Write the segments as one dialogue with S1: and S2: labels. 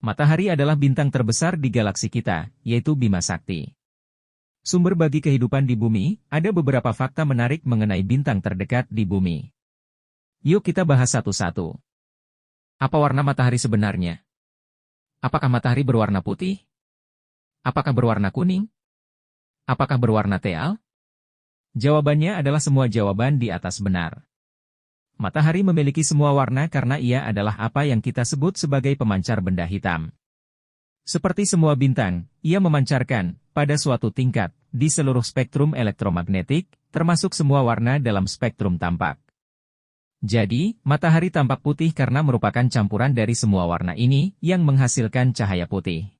S1: Matahari adalah bintang terbesar di galaksi kita, yaitu Bima Sakti. Sumber bagi kehidupan di bumi, ada beberapa fakta menarik mengenai bintang terdekat di bumi. Yuk kita bahas satu-satu. Apa warna matahari sebenarnya? Apakah matahari berwarna putih? Apakah berwarna kuning? Apakah berwarna teal? Jawabannya adalah semua jawaban di atas benar. Matahari memiliki semua warna karena ia adalah apa yang kita sebut sebagai pemancar benda hitam. Seperti semua bintang, ia memancarkan, pada suatu tingkat, di seluruh spektrum elektromagnetik, termasuk semua warna dalam spektrum tampak. Jadi, matahari tampak putih karena merupakan campuran dari semua warna ini yang menghasilkan cahaya putih.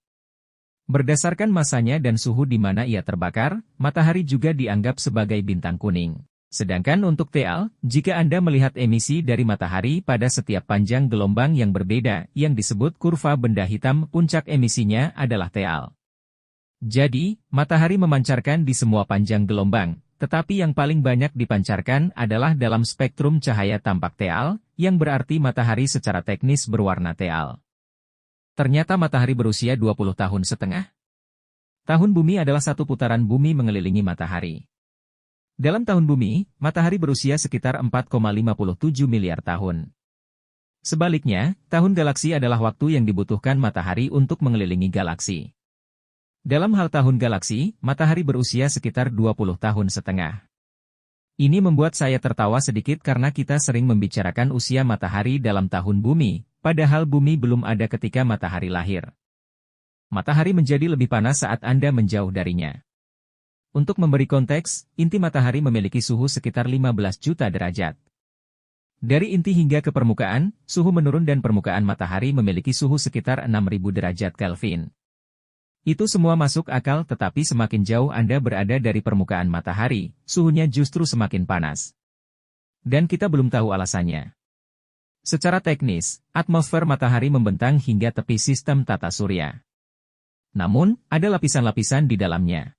S1: Berdasarkan masanya dan suhu di mana ia terbakar, matahari juga dianggap sebagai bintang kuning. Sedangkan untuk teal, jika Anda melihat emisi dari matahari pada setiap panjang gelombang yang berbeda, yang disebut kurva benda hitam, puncak emisinya adalah teal. Jadi, matahari memancarkan di semua panjang gelombang, tetapi yang paling banyak dipancarkan adalah dalam spektrum cahaya tampak teal, yang berarti matahari secara teknis berwarna teal. Ternyata matahari berusia 20 tahun setengah. Tahun bumi adalah satu putaran bumi mengelilingi matahari. Dalam tahun bumi, matahari berusia sekitar 4,57 miliar tahun. Sebaliknya, tahun galaksi adalah waktu yang dibutuhkan matahari untuk mengelilingi galaksi. Dalam hal tahun galaksi, matahari berusia sekitar 20 tahun setengah. Ini membuat saya tertawa sedikit karena kita sering membicarakan usia matahari dalam tahun bumi, padahal bumi belum ada ketika matahari lahir. Matahari menjadi lebih panas saat Anda menjauh darinya. Untuk memberi konteks, inti matahari memiliki suhu sekitar 15 juta derajat. Dari inti hingga ke permukaan, suhu menurun dan permukaan matahari memiliki suhu sekitar 6.000 derajat Kelvin. Itu semua masuk akal, tetapi semakin jauh Anda berada dari permukaan matahari, suhunya justru semakin panas. Dan kita belum tahu alasannya. Secara teknis, atmosfer matahari membentang hingga tepi sistem tata surya. Namun, ada lapisan-lapisan di dalamnya.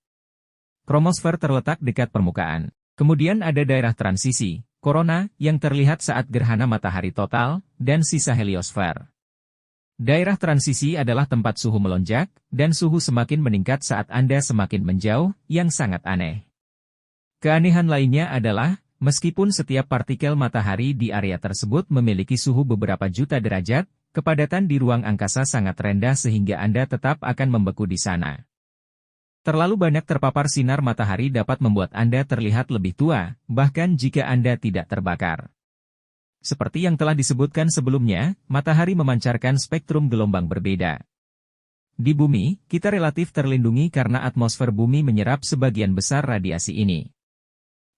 S1: Kromosfer terletak dekat permukaan. Kemudian ada daerah transisi, korona, yang terlihat saat gerhana matahari total, dan sisa heliosfer. Daerah transisi adalah tempat suhu melonjak, dan suhu semakin meningkat saat Anda semakin menjauh, yang sangat aneh. Keanehan lainnya adalah, meskipun setiap partikel matahari di area tersebut memiliki suhu beberapa juta derajat, kepadatan di ruang angkasa sangat rendah sehingga Anda tetap akan membeku di sana. Terlalu banyak terpapar sinar matahari dapat membuat Anda terlihat lebih tua, bahkan jika Anda tidak terbakar. Seperti yang telah disebutkan sebelumnya, matahari memancarkan spektrum gelombang berbeda. Di bumi, kita relatif terlindungi karena atmosfer bumi menyerap sebagian besar radiasi ini.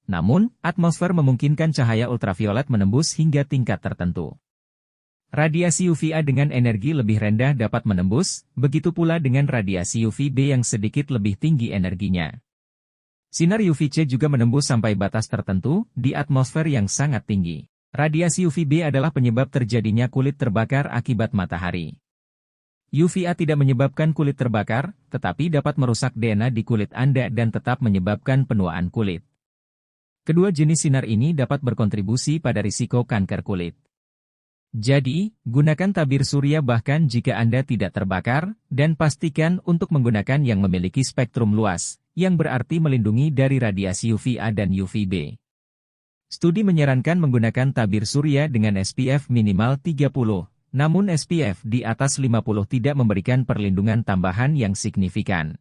S1: Namun, atmosfer memungkinkan cahaya ultraviolet menembus hingga tingkat tertentu. Radiasi UVA dengan energi lebih rendah dapat menembus, begitu pula dengan radiasi UVB yang sedikit lebih tinggi energinya. Sinar UVC juga menembus sampai batas tertentu, di atmosfer yang sangat tinggi. Radiasi UVB adalah penyebab terjadinya kulit terbakar akibat matahari. UVA tidak menyebabkan kulit terbakar, tetapi dapat merusak DNA di kulit Anda dan tetap menyebabkan penuaan kulit. Kedua jenis sinar ini dapat berkontribusi pada risiko kanker kulit. Jadi, gunakan tabir surya bahkan jika Anda tidak terbakar, dan pastikan untuk menggunakan yang memiliki spektrum luas, yang berarti melindungi dari radiasi UVA dan UVB. Studi menyarankan menggunakan tabir surya dengan SPF minimal 30, namun SPF di atas 50 tidak memberikan perlindungan tambahan yang signifikan.